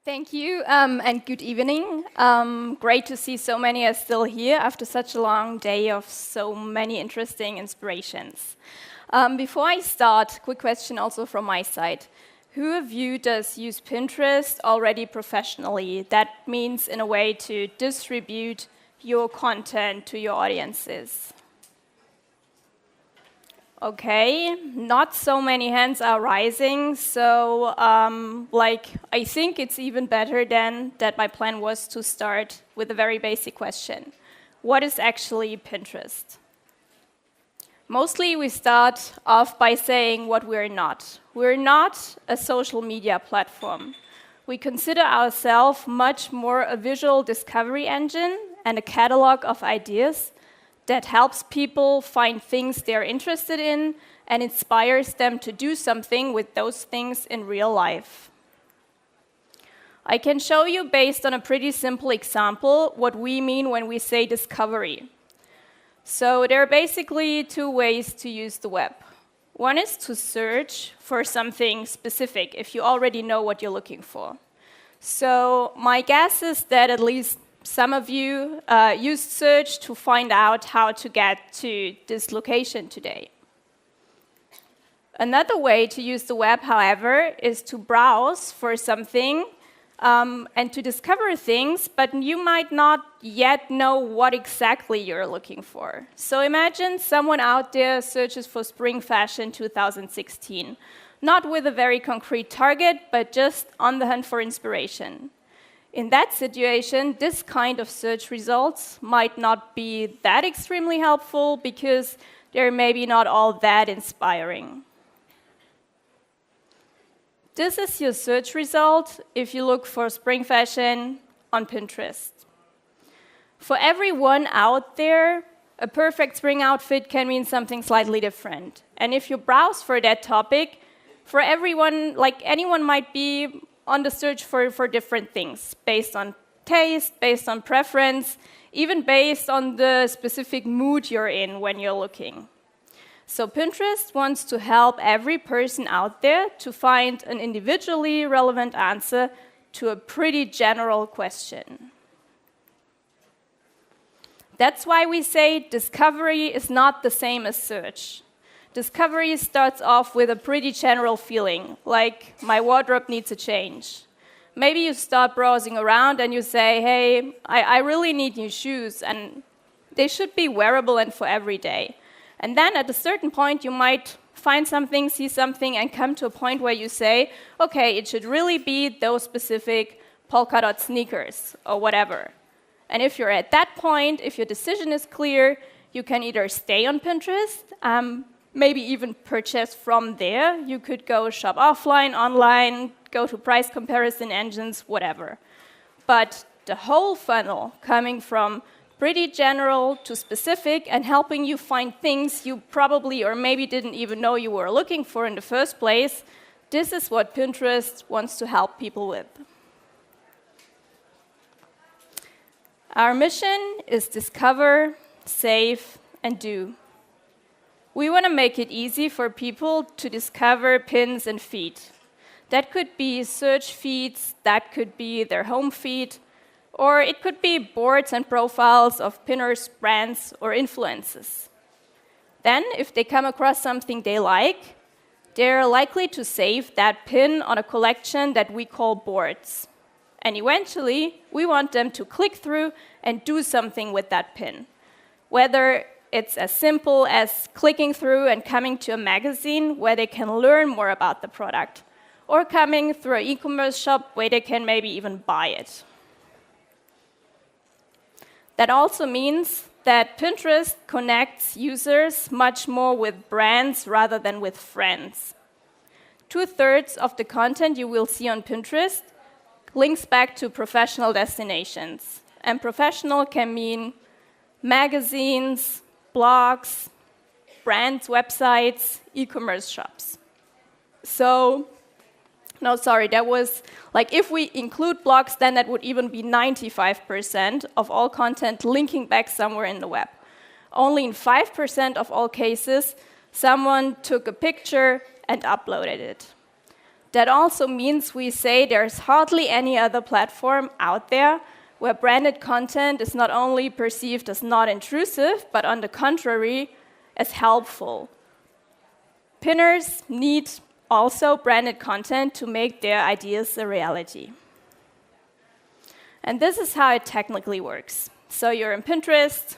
Thank you, and good evening. Great to see so many are still here after such a long day of so many interesting inspirations. Before I start, quick question also from my side. Who of you does use Pinterest already professionally? That means in a way to distribute your content to your audiences. Okay, not so many hands are rising, so I think it's even better than that my plan was to start with a very basic question. What is actually Pinterest? Mostly we start off by saying what we're not. We're not a social media platform. We consider ourselves much more a visual discovery engine and a catalog of ideas that helps people find things they're interested in and inspires them to do something with those things in real life. I can show you, based on a pretty simple example, what we mean when we say discovery. So there are basically two ways to use the web. One is to search for something specific, if you already know what you're looking for. So my guess is that at least some of you used search to find out how to get to this location today. Another way to use the web, however, is to browse for something and to discover things, but you might not yet know what exactly you're looking for. So imagine someone out there searches for spring fashion 2016, not with a very concrete target, but just on the hunt for inspiration. In that situation, this kind of search results might not be that extremely helpful because they're maybe not all that inspiring. This is your search result if you look for spring fashion on Pinterest. For everyone out there, a perfect spring outfit can mean something slightly different. And if you browse for that topic, for everyone, anyone might be on the search for different things, based on taste, based on preference, even based on the specific mood you're in when you're looking. So Pinterest wants to help every person out there to find an individually relevant answer to a pretty general question. That's why we say discovery is not the same as search. Discovery starts off with a pretty general feeling, like my wardrobe needs a change. Maybe you start browsing around and you say, hey, I really need new shoes, and they should be wearable and for every day. And then at a certain point, you might find something, see something, and come to a point where you say, okay, it should really be those specific polka dot sneakers or whatever. And if you're at that point, if your decision is clear, you can either stay on Pinterest, maybe even purchase from there. You could go shop offline, online, go to price comparison engines, whatever. But the whole funnel, coming from pretty general to specific and helping you find things you probably or maybe didn't even know you were looking for in the first place, this is what Pinterest wants to help people with. Our mission is discover, save, and do. We want to make it easy for people to discover pins and feed. That could be search feeds, that could be their home feed, or it could be boards and profiles of pinners, brands, or influencers. Then, if they come across something they like, they're likely to save that pin on a collection that we call boards. And eventually, we want them to click through and do something with that pin. Whether it's as simple as clicking through and coming to a magazine where they can learn more about the product, or coming through an e-commerce shop where they can maybe even buy it. That also means that Pinterest connects users much more with brands rather than with friends. 2/3 of the content you will see on Pinterest links back to professional destinations. And professional can mean magazines, blogs, brands, websites, e-commerce shops. That was, if we include blogs, then that would even be 95% of all content linking back somewhere in the web. Only in 5% of all cases, someone took a picture and uploaded it. That also means we say there's hardly any other platform out there where branded content is not only perceived as not intrusive, but on the contrary, as helpful. Pinners need also branded content to make their ideas a reality. And this is how it technically works. So you're in Pinterest,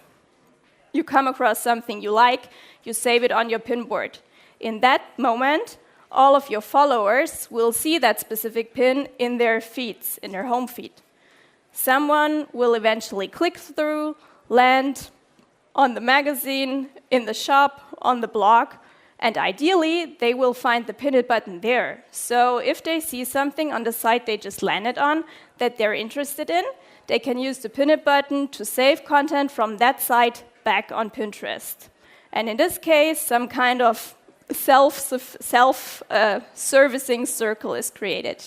you come across something you like, you save it on your pin board. In that moment, all of your followers will see that specific pin in their feeds, in their home feed. Someone will eventually click through, land on the magazine, in the shop, on the blog, and ideally, they will find the pin it button there. So if they see something on the site they just landed on that they're interested in, they can use the pin it button to save content from that site back on Pinterest. And in this case, some kind of self-servicing circle is created.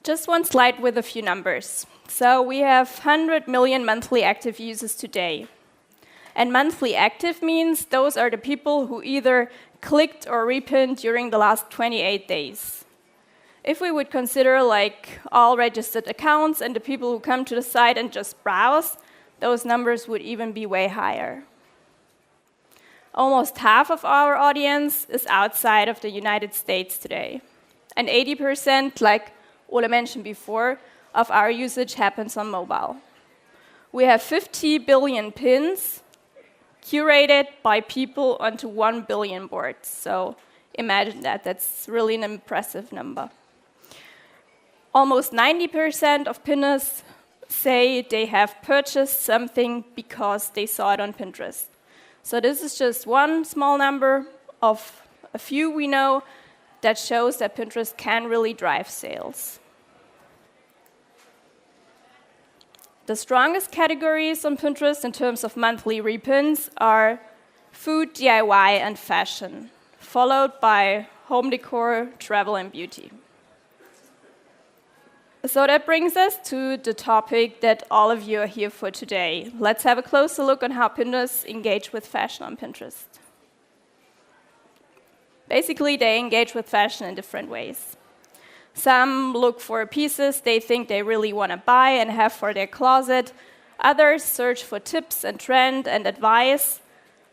Just one slide with a few numbers. So we have 100 million monthly active users today. And monthly active means those are the people who either clicked or repinned during the last 28 days. If we would consider like all registered accounts and the people who come to the site and just browse, those numbers would even be way higher. Almost half of our audience is outside of the United States today. And 80%, like Ole mentioned before, of our usage happens on mobile. We have 50 billion pins curated by people onto 1 billion boards. So imagine that. That's really an impressive number. Almost 90% of pinners say they have purchased something because they saw it on Pinterest. So this is just one small number of a few we know that shows that Pinterest can really drive sales. The strongest categories on Pinterest in terms of monthly repins are food, DIY, and fashion, followed by home decor, travel, and beauty. So that brings us to the topic that all of you are here for today. Let's have a closer look on how pinners engage with fashion on Pinterest. Basically, they engage with fashion in different ways. Some look for pieces they think they really want to buy and have for their closet. Others search for tips and trend and advice,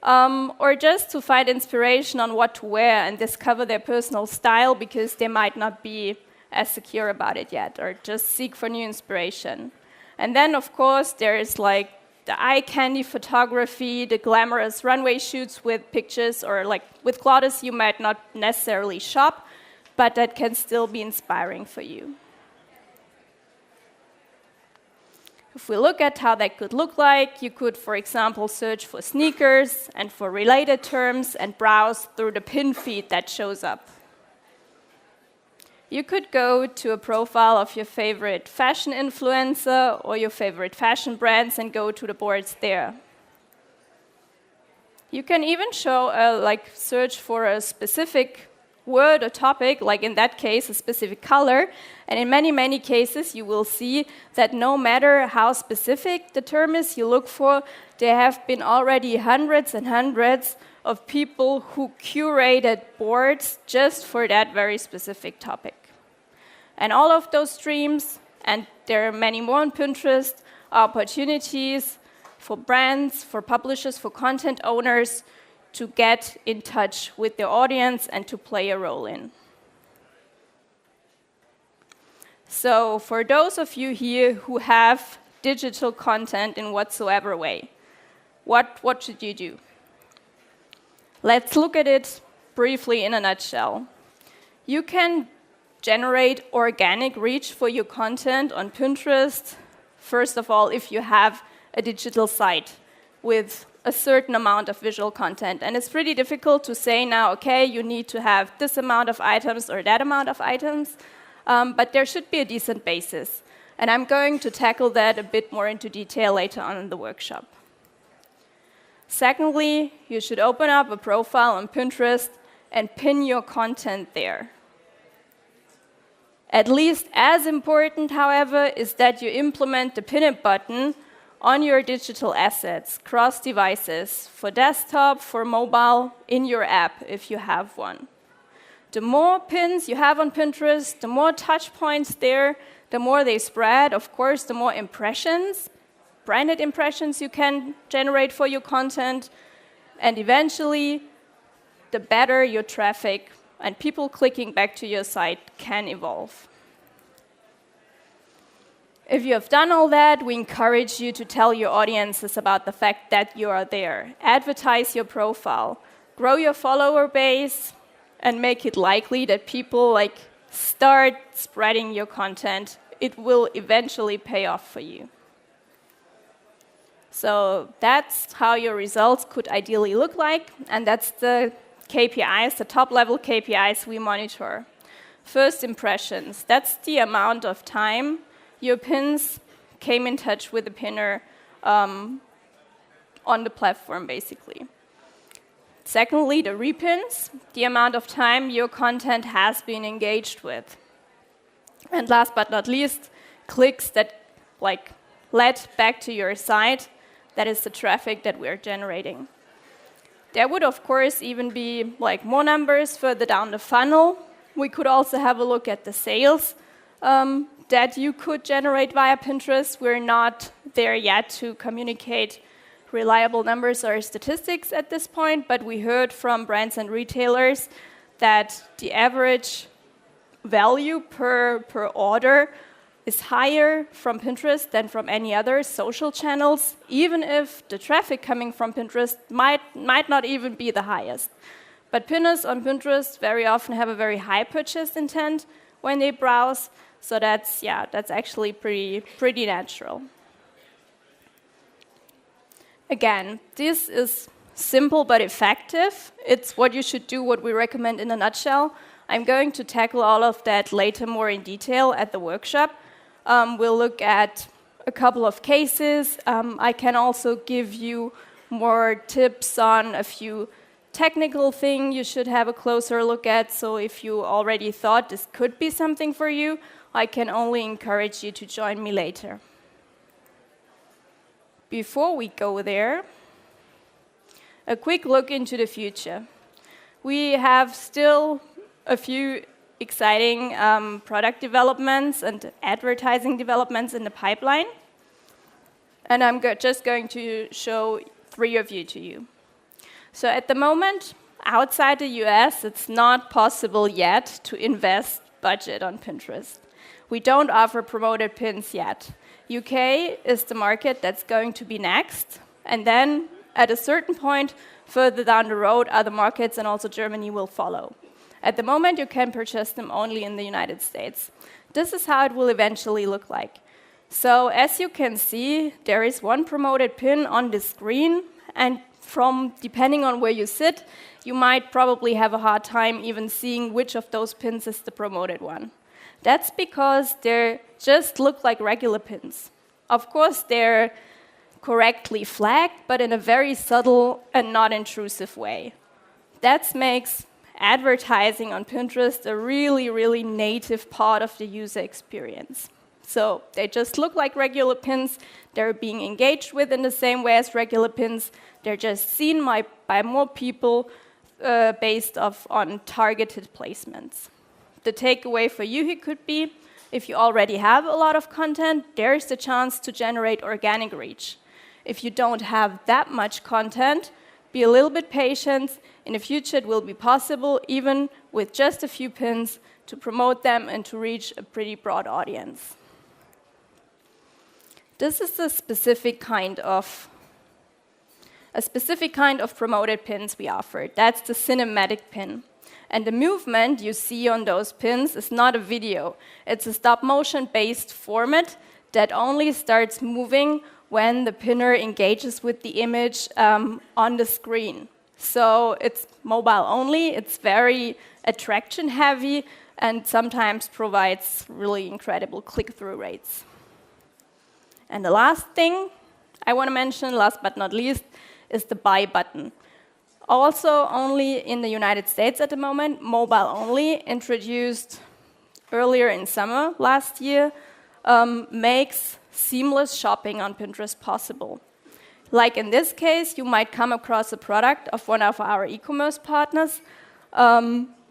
or just to find inspiration on what to wear and discover their personal style because they might not be as secure about it yet, or just seek for new inspiration. And then, of course, there is like the eye candy photography, the glamorous runway shoots with pictures, or like with clothes you might not necessarily shop, but that can still be inspiring for you. If we look at how that could look like, you could, for example, search for sneakers and for related terms and browse through the pin feed that shows up. You could go to a profile of your favorite fashion influencer or your favorite fashion brands and go to the boards there. You can even search for a specific word or topic, like in that case, a specific color. And in many, many cases, you will see that no matter how specific the term is you look for, there have been already hundreds and hundreds of people who curated boards just for that very specific topic. And all of those streams, and there are many more on Pinterest, are opportunities for brands, for publishers, for content owners to get in touch with their audience and to play a role in. So for those of you here who have digital content in whatsoever way, what should you do? Let's look at it briefly in a nutshell. You can generate organic reach for your content on Pinterest, first of all, if you have a digital site with a certain amount of visual content. And it's pretty difficult to say now, okay, you need to have this amount of items or that amount of items, but there should be a decent basis. And I'm going to tackle that a bit more into detail later on in the workshop. Secondly, you should open up a profile on Pinterest and pin your content there. At least as important, however, is that you implement the pin it button on your digital assets, cross devices, for desktop, for mobile, in your app, if you have one. The more pins you have on Pinterest, the more touch points there, the more they spread. Of course, the more impressions, branded impressions you can generate for your content. And eventually, the better your traffic and people clicking back to your site can evolve. If you have done all that, we encourage you to tell your audiences about the fact that you are there. Advertise your profile, grow your follower base, and make it likely that people start spreading your content. It will eventually pay off for you. So that's how your results could ideally look like, and that's the KPIs, the top-level KPIs we monitor. First impressions, that's the amount of time your pins came in touch with the pinner on the platform, basically. Secondly, the repins, the amount of time your content has been engaged with. And last but not least, clicks that led back to your site. That is the traffic that we're generating. There would, of course, even be more numbers further down the funnel. We could also have a look at the sales that you could generate via Pinterest. We're not there yet to communicate reliable numbers or statistics at this point, but we heard from brands and retailers that the average value per order is higher from Pinterest than from any other social channels, even if the traffic coming from Pinterest might not even be the highest. But pinners on Pinterest very often have a very high purchase intent when they browse, so that's actually pretty natural. Again, this is simple but effective. It's what you should do, what we recommend in a nutshell. I'm going to tackle all of that later more in detail at the workshop. We'll look at a couple of cases. I can also give you more tips on a few technical things you should have a closer look at. So if you already thought this could be something for you, I can only encourage you to join me later. Before we go there, a quick look into the future. We have still a few exciting product developments and advertising developments in the pipeline. And I'm just going to show 3 of you to you. So at the moment, outside the US, it's not possible yet to invest budget on Pinterest. We don't offer promoted pins yet. UK is the market that's going to be next. And then at a certain point, further down the road, other markets and also Germany will follow. At the moment, you can purchase them only in the United States. This is how it will eventually look like. So as you can see, there is one promoted pin on the screen, and depending on where you sit, you might probably have a hard time even seeing which of those pins is the promoted one. That's because they just look like regular pins. Of course, they're correctly flagged, but in a very subtle and not intrusive way. That makes advertising on Pinterest a really, really native part of the user experience. So they just look like regular pins. They're being engaged with in the same way as regular pins. They're just seen by more people based on targeted placements. The takeaway for you here could be, if you already have a lot of content, there's the chance to generate organic reach. If you don't have that much content, be a little bit patient. In the future, it will be possible, even with just a few pins, to promote them and to reach a pretty broad audience. This is a specific kind of promoted pins we offer. That's the cinematic pin. And the movement you see on those pins is not a video. It's a stop-motion-based format that only starts moving when the pinner engages with the image on the screen. So it's mobile only, it's very attraction-heavy, and sometimes provides really incredible click-through rates. And the last thing I want to mention, last but not least, is the buy button. Also only in the United States at the moment, mobile only, introduced earlier in summer last year, makes seamless shopping on Pinterest possible. Like in this case, you might come across a product of one of our e-commerce partners,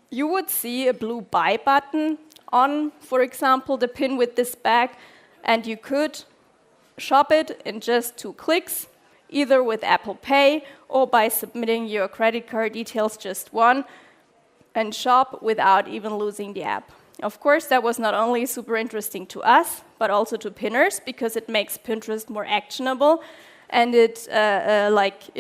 you would see a blue buy button on, for example, the pin with this bag, and you could shop it in just 2 clicks, either with Apple Pay or by submitting your credit card details just one, and shop without even losing the app. Of course, that was not only super interesting to us, but also to pinners, because it makes Pinterest more actionable, and it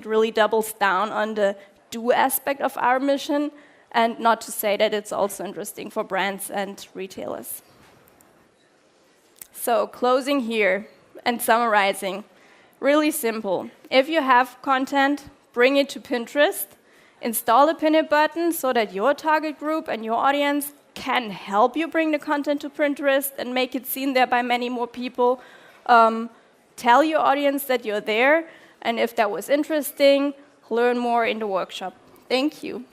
really doubles down on the do aspect of our mission, and not to say that it's also interesting for brands and retailers. So closing here and summarizing, really simple. If you have content, bring it to Pinterest, install the pin it button so that your target group and your audience can help you bring the content to Pinterest and make it seen there by many more people. Tell your audience that you're there, and if that was interesting, learn more in the workshop. Thank you.